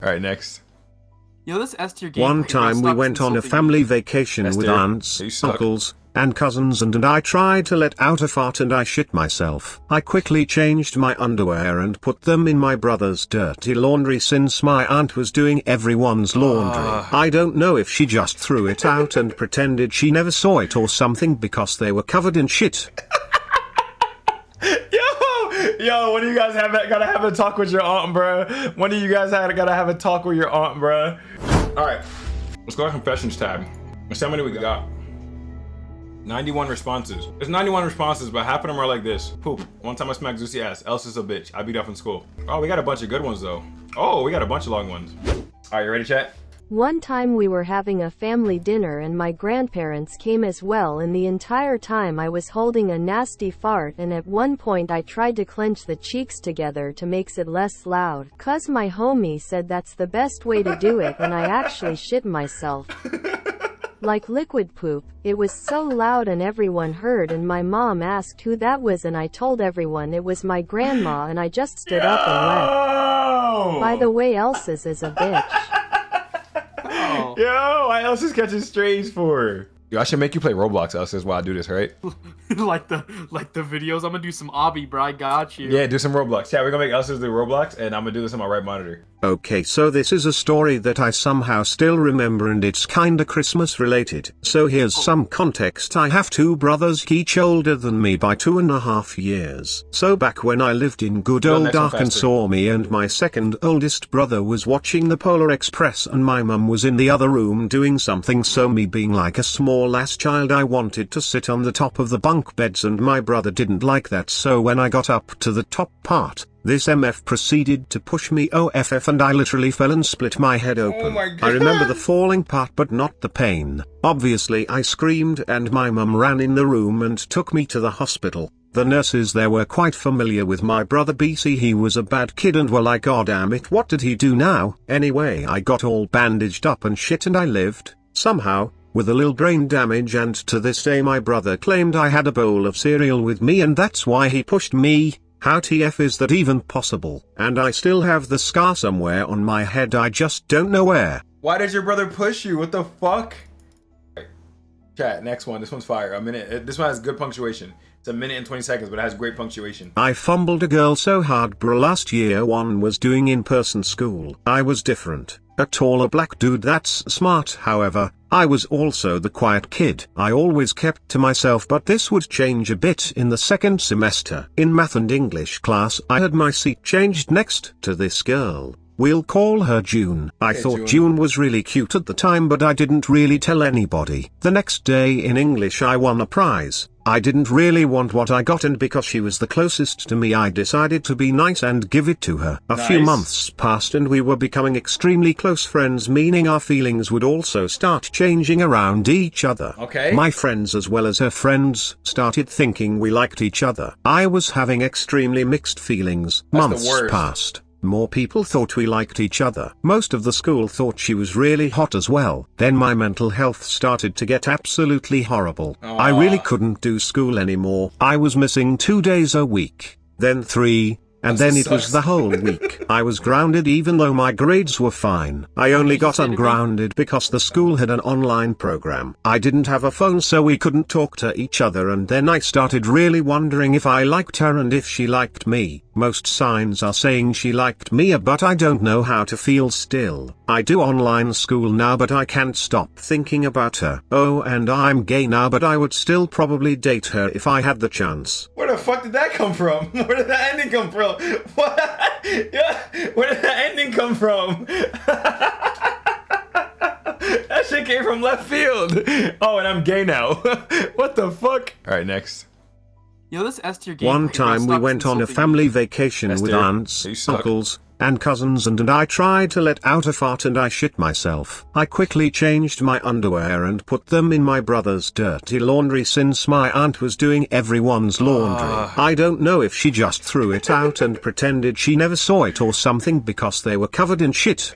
Alright, next. Yo, this S tier game. One time we went on a family vacation with Esther, aunts, you suck. uncles, and cousins and I tried to let out a fart and I shit myself. I quickly changed my underwear and put them in my brother's dirty laundry since my aunt was doing everyone's laundry. I don't know if she just threw it out and pretended she never saw it or something because they were covered in shit. Yo, when do you guys gotta have a talk with your aunt, bruh? When do you guys gotta have a talk with your aunt, bruh? Alright, let's go to confessions tab. Let's see how many we got. 91 responses. There's 91 responses, but half of them are like this. Poop. One time I smacked Zeus's ass. Else is a bitch. I beat up in school. Oh, we got a bunch of good ones though. Oh, we got a bunch of long ones. Alright, you ready, chat? One time we were having a family dinner and my grandparents came as well, and the entire time I was holding a nasty fart, and at one point I tried to clench the cheeks together to makes it less loud. Cause my homie said that's the best way to do it, and I actually shit myself. Like liquid poop. It was so loud and everyone heard, and my mom asked who that was and I told everyone it was my grandma, and I just stood up and left. By the way, Elsa's is a bitch. Yo, why else is catching strays for? Yo, I should make you play Roblox, Elsis, while I do this, right? like the videos. I'm gonna do some obby, bro. I got you. Yeah, do some Roblox. Yeah, we're gonna make Elsis do Roblox, and I'm gonna do this on my right monitor. Okay, so this is a story that I somehow still remember and it's kinda Christmas related. So here's some context. I have two brothers, each older than me by 2.5 years. So back when I lived in good old Arkansas, me and my second oldest brother was watching the Polar Express and my mum was in the other room doing something, so me being like a small ass child, I wanted to sit on the top of the bunk beds and my brother didn't like that, so when I got up to the top part, this MF proceeded to push me OFF and I literally fell and split my head open. Oh my God. I remember the falling part but not the pain. Obviously I screamed and my mum ran in the room and took me to the hospital. The nurses there were quite familiar with my brother BC. He was a bad kid and were like, "God damn it, what did he do now?" Anyway, I got all bandaged up and shit and I lived, somehow, with a little brain damage, and to this day my brother claimed I had a bowl of cereal with me and that's why he pushed me. How TF is that even possible? And I still have the scar somewhere on my head, I just don't know where. Why did your brother push you? What the fuck? Chat, next one. This one's fire. A minute. This one has good punctuation. It's 1 minute and 20 seconds, but it has great punctuation. I fumbled a girl so hard, bro. Last year one was doing in-person school. I was different. A taller black dude that's smart. However, I was also the quiet kid. I always kept to myself, but this would change a bit in the second semester. In math and English class, I had my seat changed next to this girl. We'll call her June. I thought June was really cute at the time, but I didn't really tell anybody. The next day in English I won a prize. I didn't really want what I got, and because she was the closest to me I decided to be nice and give it to her. A few months passed and we were becoming extremely close friends, meaning our feelings would also start changing around each other. Okay. My friends as well as her friends started thinking we liked each other. I was having extremely mixed feelings. Months passed. More people thought we liked each other. Most of the school thought she was really hot as well. Then my mental health started to get absolutely horrible. I really couldn't do school anymore. I was missing 2 days a week, then 3, and then it was the whole week. I was grounded even though my grades were fine. I only got ungrounded because the school had an online program. I didn't have a phone, so we couldn't talk to each other, and then I started really wondering if I liked her and if she liked me. Most signs are saying she liked me, but I don't know how to feel still. I do online school now, but I can't stop thinking about her. Oh, and I'm gay now, but I would still probably date her if I had the chance. Where the fuck did that come from? Where did that ending come from? What? Yeah, where did that ending come from? That shit came from left field. Oh, and I'm gay now. What the fuck? All right, next. Yo, this S tier game. One time we went on a family vacation with aunts, uncles, and cousins, and I tried to let out a fart and I shit myself. I quickly changed my underwear and put them in my brother's dirty laundry since my aunt was doing everyone's laundry. I don't know if she just threw it out and pretended she never saw it or something because they were covered in shit.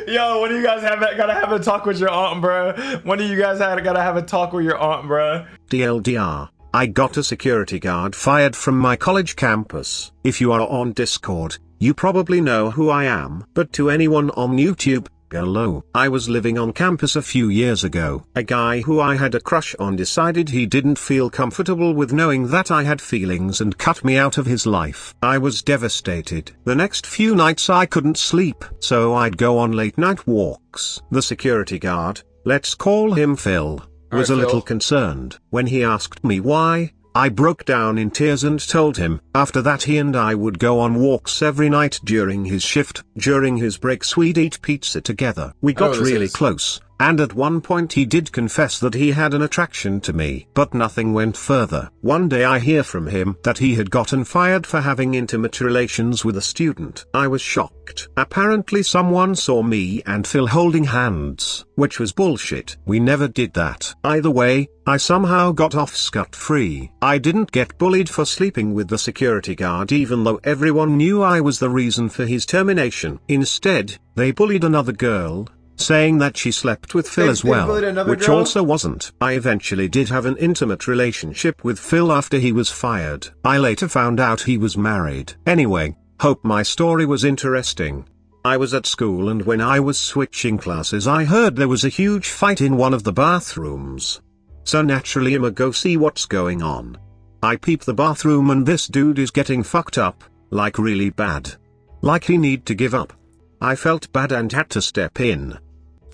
Yo, when do you guys gotta have a talk with your aunt, bro? When do you guys gotta have a talk with your aunt, bro? DLDR. I got a security guard fired from my college campus. If you are on Discord, You probably know who I am, but to anyone on YouTube, hello. I was living on campus a few years ago. A guy who I had a crush on decided he didn't feel comfortable with knowing that I had feelings and cut me out of his life. I was devastated. The next few nights I couldn't sleep, so I'd go on late night walks. The security guard, let's call him Phil, was a little concerned. When he asked me why, I broke down in tears and told him. After that he and I would go on walks every night during his shift. During his breaks we'd eat pizza together. We got really close, and at one point he did confess that he had an attraction to me. But nothing went further. One day I hear from him that he had gotten fired for having intimate relations with a student. I was shocked. Apparently someone saw me and Phil holding hands, which was bullshit. We never did that. Either way, I somehow got off scot-free. I didn't get bullied for sleeping with the security guard even though everyone knew I was the reason for his termination. Instead, they bullied another girl, saying that she slept with Phil as well, which also wasn't. I eventually did have an intimate relationship with Phil after he was fired. I later found out he was married. Anyway, hope my story was interesting. I was at school and when I was switching classes I heard there was a huge fight in one of the bathrooms. So naturally I'ma go see what's going on. I peep the bathroom and this dude is getting fucked up, like really bad. Like he need to give up. I felt bad and had to step in.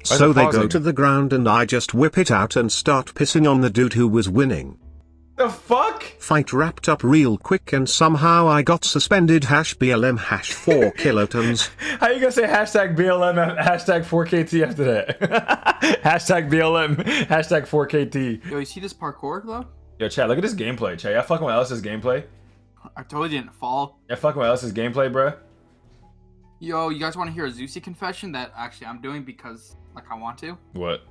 So they go to the ground and I just whip it out and start pissing on the dude who was winning. The fuck? Fight wrapped up real quick and somehow I got suspended #BLM #4 kilotons. How you gonna say #BLM #4KT after that? #BLM #4KT. Yo, you see this parkour though? Yo, chat, look at this gameplay, chat. Y'all fucking with Ellis's gameplay? I totally didn't fall. Y'all fucking with Ellis's gameplay, bruh? Yo, you guys want to hear a Zeusy confession that actually I'm doing because, like, I want to? What?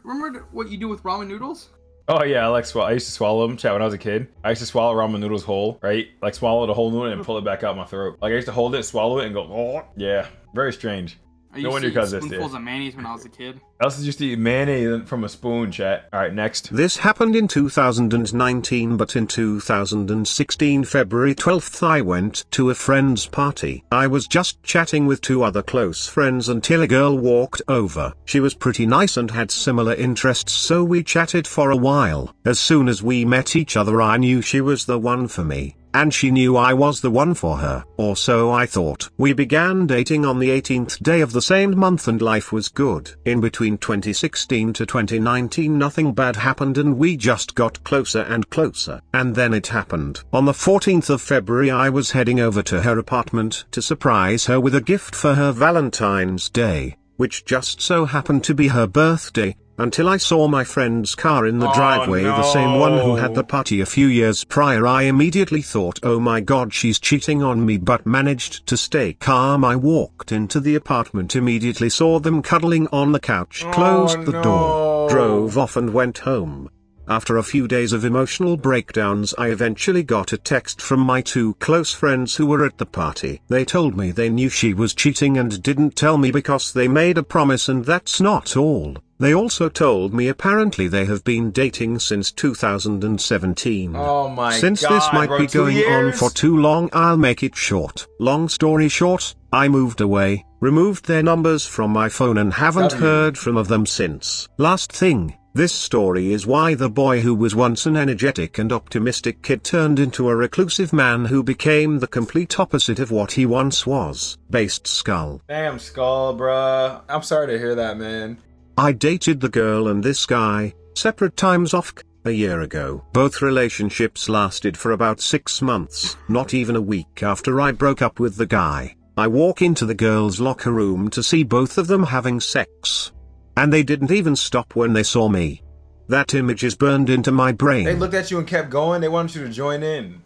Remember what you do with ramen noodles? Oh yeah, I used to swallow them, chat, when I was a kid. I used to swallow ramen noodles whole, right? Like swallow the whole noodle and pull it back out my throat. Like I used to hold it, swallow it, and go, oh. Yeah, very strange. I used to eat spoonfuls of mayonnaise when I was a kid. Ellis used to eat mayonnaise from a spoon, chat. Alright, next. This happened in 2019, but in 2016 February 12th I went to a friend's party. I was just chatting with two other close friends until a girl walked over. She was pretty nice and had similar interests, so we chatted for a while. As soon as we met each other I knew she was the one for me. And she knew I was the one for her, or so I thought. We began dating on the 18th day of the same month and life was good. In between 2016 to 2019 nothing bad happened and we just got closer and closer. And then it happened. On the 14th of February I was heading over to her apartment to surprise her with a gift for her Valentine's Day, which just so happened to be her birthday. Until I saw my friend's car in the driveway, the same one who had the party a few years prior. I immediately thought, oh my god, she's cheating on me, but managed to stay calm. I walked into the apartment, immediately saw them cuddling on the couch, closed the door, drove off and went home. After a few days of emotional breakdowns I eventually got a text from my two close friends who were at the party. They told me they knew she was cheating and didn't tell me because they made a promise, and that's not all. They also told me apparently they have been dating since 2017. Oh my god. Since this might be going on for too long, I'll make it short. Long story short, I moved away, removed their numbers from my phone and haven't heard from them since. Last thing. This story is why the boy who was once an energetic and optimistic kid turned into a reclusive man who became the complete opposite of what he once was. Based Skull. Damn, Skull, bruh. I'm sorry to hear that, man. I dated the girl and this guy, separate times off a year ago. Both relationships lasted for about 6 months. Not even a week after I broke up with the guy, I walk into the girl's locker room to see both of them having sex. And they didn't even stop when they saw me. That image is burned into my brain. They looked at you and kept going. They wanted you to join in.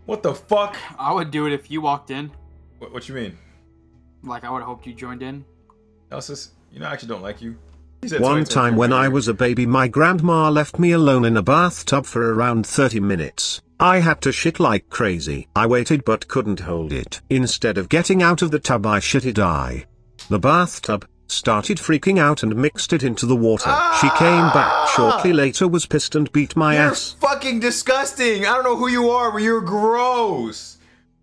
What the fuck? I would do it if you walked in. What you mean? Like, I would have hoped you joined in. Elsis, you know I actually don't like you. One time when I was a baby, my grandma left me alone in a bathtub for around 30 minutes. I had to shit like crazy. I waited but couldn't hold it. Instead of getting out of the tub I shit it. The bathtub started freaking out and mixed it into the water. She came back shortly later, was pissed and beat my ass. You're fucking disgusting. I don't know who you are, but you're gross.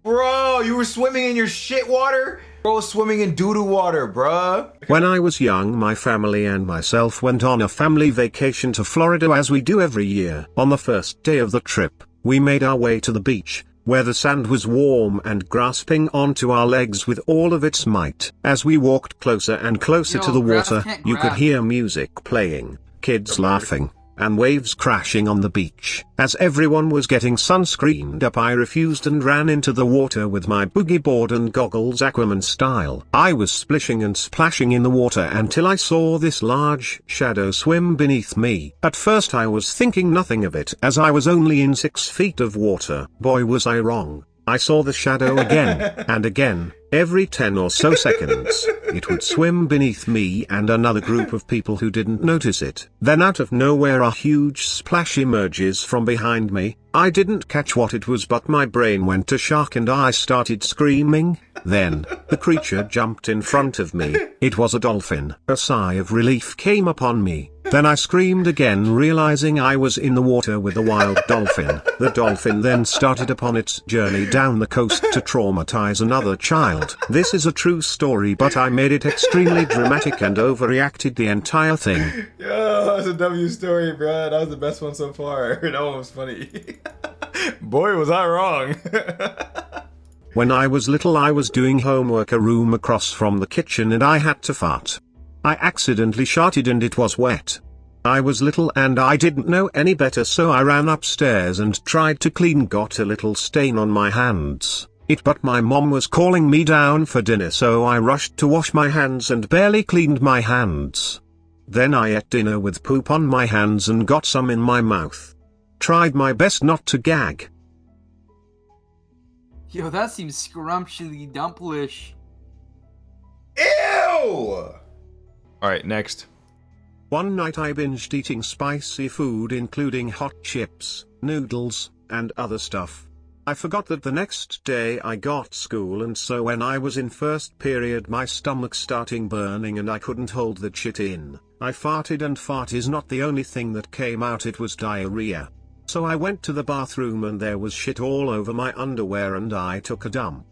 Bro, you were swimming in your shit water? Bro was swimming in doo-doo water, bruh. When I was young, my family and myself went on a family vacation to Florida as we do every year. On the first day of the trip, we made our way to the beach, where the sand was warm and grasping onto our legs with all of its might. As we walked closer and closer to the water, you could hear music playing, kids laughing, and waves crashing on the beach. As everyone was getting sunscreened up, I refused and ran into the water with my boogie board and goggles, Aquaman style. I was splishing and splashing in the water until I saw this large shadow swim beneath me. At first I was thinking nothing of it, as I was only in 6 feet of water. Boy, was I wrong. I saw the shadow again, and again. Every 10 or so seconds, it would swim beneath me and another group of people who didn't notice it. Then out of nowhere a huge splash emerges from behind me. I didn't catch what it was, but my brain went to shark and I started screaming. Then, the creature jumped in front of me. It was a dolphin. A sigh of relief came upon me. Then I screamed again, realizing I was in the water with a wild dolphin. The dolphin then started upon its journey down the coast to traumatize another child. This is a true story, but I made it extremely dramatic and overreacted the entire thing. Yo, that's a W story, bro. That was the best one so far. That one was funny. Boy, was I wrong. When I was little, I was doing homework a room across from the kitchen and I had to fart. I accidentally sharted and it was wet. I was little and I didn't know any better, so I ran upstairs and tried to clean. Got a little stain on my hands. But my mom was calling me down for dinner, so I rushed to wash my hands and barely cleaned my hands. Then I ate dinner with poop on my hands and got some in my mouth. Tried my best not to gag. Yo, that seems scrumptiously dumplish. Ew! Alright, next. One night I binged eating spicy food, including hot chips, noodles, and other stuff. I forgot that the next day I got school, and so when I was in first period my stomach starting burning and I couldn't hold that shit in. I farted, and fart is not the only thing that came out, it was diarrhea. So I went to the bathroom and there was shit all over my underwear and I took a dump.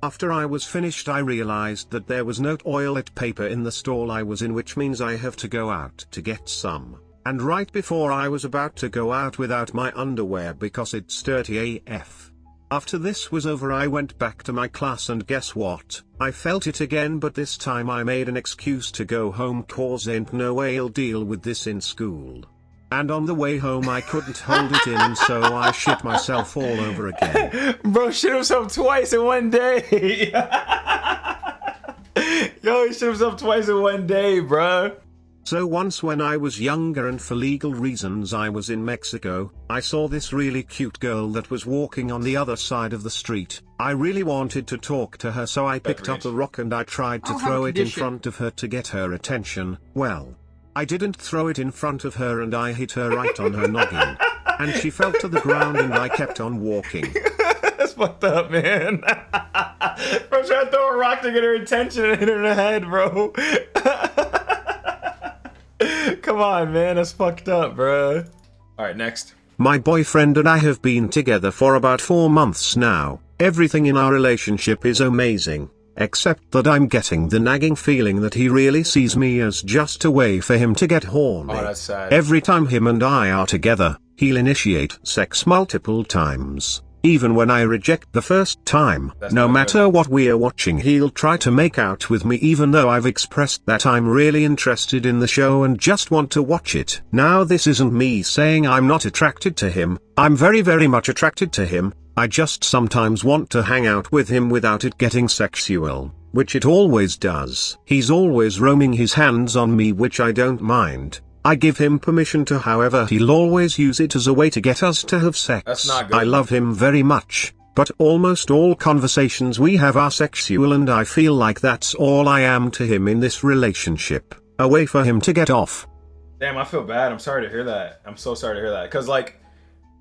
After I was finished I realized that there was no toilet paper in the stall I was in, which means I have to go out to get some. And right before I was about to go out without my underwear because it's dirty AF. After this was over I went back to my class and guess what? I felt it again, but this time I made an excuse to go home cause ain't no way I'll deal with this in school. And on the way home I couldn't hold it in, and so I shit myself all over again. Bro shit himself twice in one day. Yo, he shit himself twice in one day, bro. So once when I was younger and for legal reasons I was in Mexico, I saw this really cute girl that was walking on the other side of the street. I really wanted to talk to her, so I picked up a rock and I tried to throw it in front of her to get her attention. Well, I didn't throw it in front of her and I hit her right on her noggin. And she fell to the ground and I kept on walking. That's fucked up, man. Bro, trying to throw a rock to get her attention and hit her in the head, bro. Come on, man. That's fucked up, bro. Alright, next. My boyfriend and I have been together for about 4 months now. Everything in our relationship is amazing. Except that I'm getting the nagging feeling that he really sees me as just a way for him to get horny. Oh, that's sad. Every time him and I are together, he'll initiate sex multiple times. Even when I reject the first time, no matter what we are watching, he'll try to make out with me even though I've expressed that I'm really interested in the show and just want to watch it. Now this isn't me saying I'm not attracted to him. I'm very much attracted to him. I just sometimes want to hang out with him without it getting sexual, which it always does. He's always roaming his hands on me, which I don't mind. I give him permission to, however he'll always use it as a way to get us to have sex. That's not good. I love him very much, but almost all conversations we have are sexual and I feel like that's all I am to him in this relationship. A way for him to get off. Damn, I feel bad. I'm sorry to hear that. I'm so sorry to hear that. Cause like,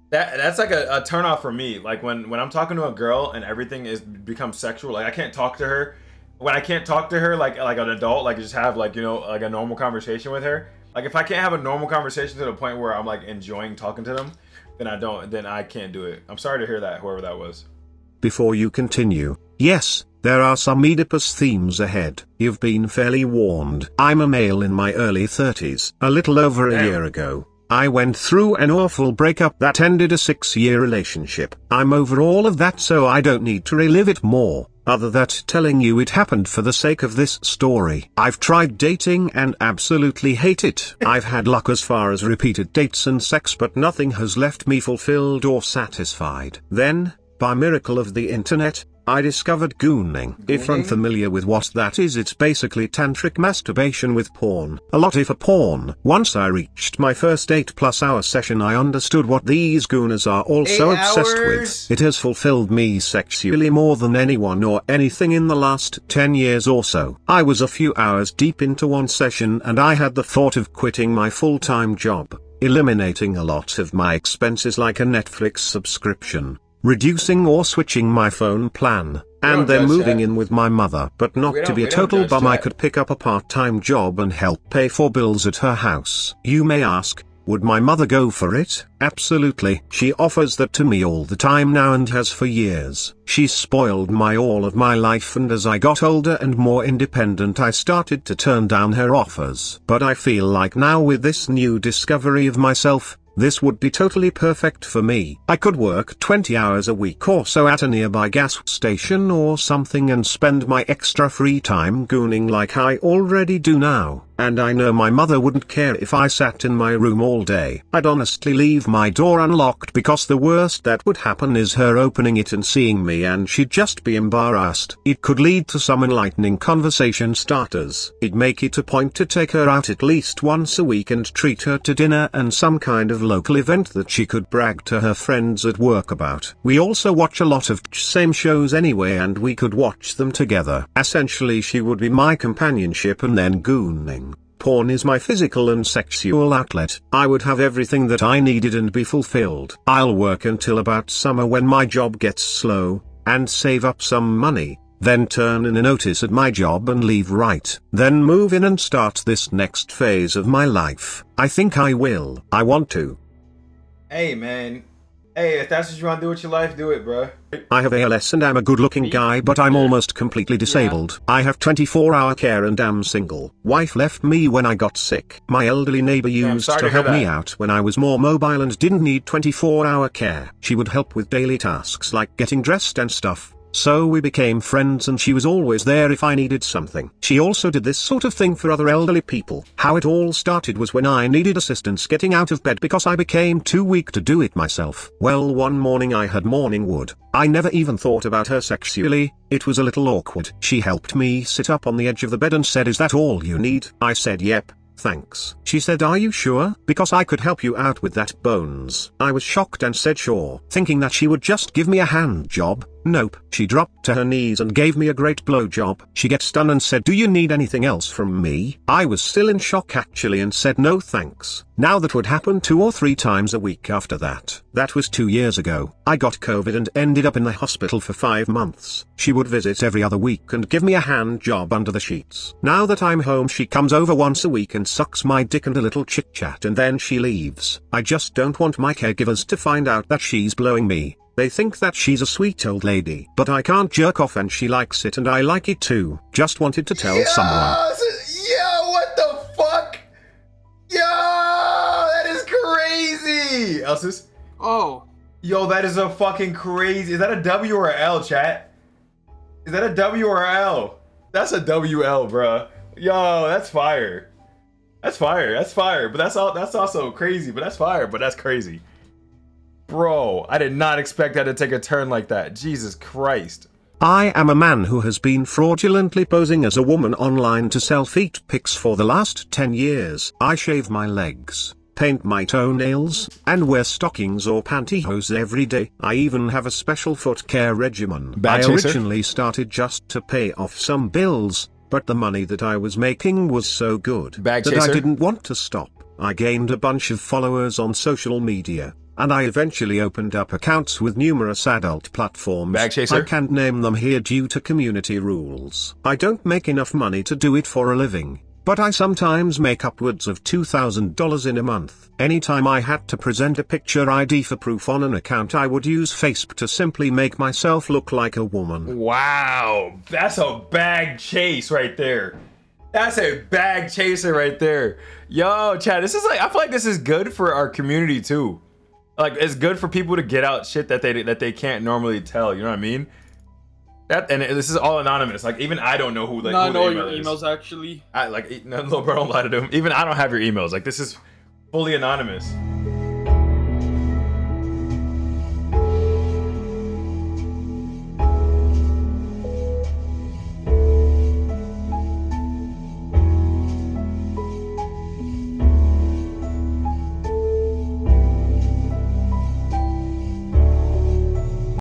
that's like a turn off for me. Like when I'm talking to a girl and everything becomes sexual, like I can't talk to her. When I can't talk to her like an adult, like just have like, you know, like a normal conversation with her. Like if I can't have a normal conversation to the point where I'm like enjoying talking to them, then I can't do it. I'm sorry to hear that, whoever that was. before you continue. Yes, there are some Oedipus themes ahead. You've been fairly warned. I'm a male in my early 30s. A little over a year ago, I went through an awful breakup that ended a 6-year relationship. I'm over all of that, so I don't need to relive it more, other than telling you it happened for the sake of this story. I've tried dating and absolutely hate it. I've had luck as far as repeated dates and sex, but nothing has left me fulfilled or satisfied. Then, by miracle of the internet, I discovered gooning. If unfamiliar with what that is, it's basically tantric masturbation with porn. A lot of porn. Once I reached my first 8+ hour session, I understood what these gooners are all so obsessed with. It has fulfilled me sexually more than anyone or anything in the last 10 years or so. I was a few hours deep into one session and I had the thought of quitting my full-time job, eliminating a lot of my expenses like a Netflix subscription, reducing or switching my phone plan, and then moving in with my mother. But not to be a total bum, I could pick up a part-time job and help pay for bills at her house. You may ask, would my mother go for it? Absolutely. She offers that to me all the time now and has for years. She's spoiled my all of my life, and as I got older and more independent, I started to turn down her offers. But I feel like now, with this new discovery of myself, this would be totally perfect for me. I could work 20 hours a week or so at a nearby gas station or something and spend my extra free time gooning like I already do now. And I know my mother wouldn't care if I sat in my room all day. I'd honestly leave my door unlocked, because the worst that would happen is her opening it and seeing me, and she'd just be embarrassed. It could lead to some enlightening conversation starters. It'd make it a point to take her out at least once a week and treat her to dinner and some kind of local event that she could brag to her friends at work about. We also watch a lot of same shows anyway, and we could watch them together. Essentially, she would be my companionship and then gooning. Porn is my physical and sexual outlet. I would have everything that I needed and be fulfilled. I'll work until about summer when my job gets slow, and save up some money, then turn in a notice at my job and leave right then move in and start this next phase of my life. I think I will. I want to. Hey man. Hey, if that's what you want to do with your life, do it, bro. I have ALS and I'm a good-looking guy, but I'm almost completely disabled. I have 24-hour care and am single. Wife left me when I got sick. My elderly neighbor used to help me out when I was more mobile and didn't need 24-hour care. She would help with daily tasks like getting dressed and stuff. So we became friends and she was always there if I needed something. She also did this sort of thing for other elderly people. How it all started was when I needed assistance getting out of bed because I became too weak to do it myself. Well, one morning I had morning wood. I never even thought about her sexually. It was a little awkward. She helped me sit up on the edge of the bed and said, "Is that all you need?" I said, "Yep. Thanks." She said, "Are you sure? Because I could help you out with that, Bones." I was shocked and said sure, thinking that she would just give me a hand job. Nope. She dropped to her knees and gave me a great blowjob. She gets done and said, "Do you need anything else from me?" I was still in shock actually and said no thanks. Now that would happen 2 or 3 times a week after that. That was 2 years ago. I got COVID and ended up in the hospital for 5 months. She would visit every other week and give me a hand job under the sheets. Now that I'm home, she comes over once a week and sucks my dick and a little chit chat, and then she leaves. I just don't want my caregivers to find out that she's blowing me. They think that she's a sweet old lady. But I can't jerk off and she likes it and I like it too. Just wanted to tell someone. Yo, what the fuck? Yo, that is crazy. Elsis? Oh. Yo, that is a fucking crazy. Is that a W or a L, chat? Is that a W or a L? That's a WL, bro. Yo, that's fire. That's fire. That's fire. But that's also crazy. But that's fire. But that's crazy. Bro, I did not expect that to take a turn like that. Jesus Christ. I am a man who has been fraudulently posing as a woman online to sell feet pics for the last 10 years. I shave my legs, paint my toenails, and wear stockings or pantyhose every day. I even have a special foot care regimen. I originally started just to pay off some bills, but the money that I was making was so good that I didn't want to stop. I gained a bunch of followers on social media, and I eventually opened up accounts with numerous adult platforms. I can't name them here due to community rules. I don't make enough money to do it for a living, but I sometimes make upwards of $2,000 in a month. Anytime I had to present a picture ID for proof on an account, I would use Facebook to simply make myself look like a woman. Wow, that's a bag chase right there. That's a bag chaser right there. Yo, Chad, this is like, I feel like this is good for our community too. Like, it's good for people to get out shit that they can't normally tell. You know what I mean? This is all anonymous. Like, even I don't know who. Like, I know your emails actually. No, bro, don't lie to them. Even I don't have your emails. Like, this is fully anonymous.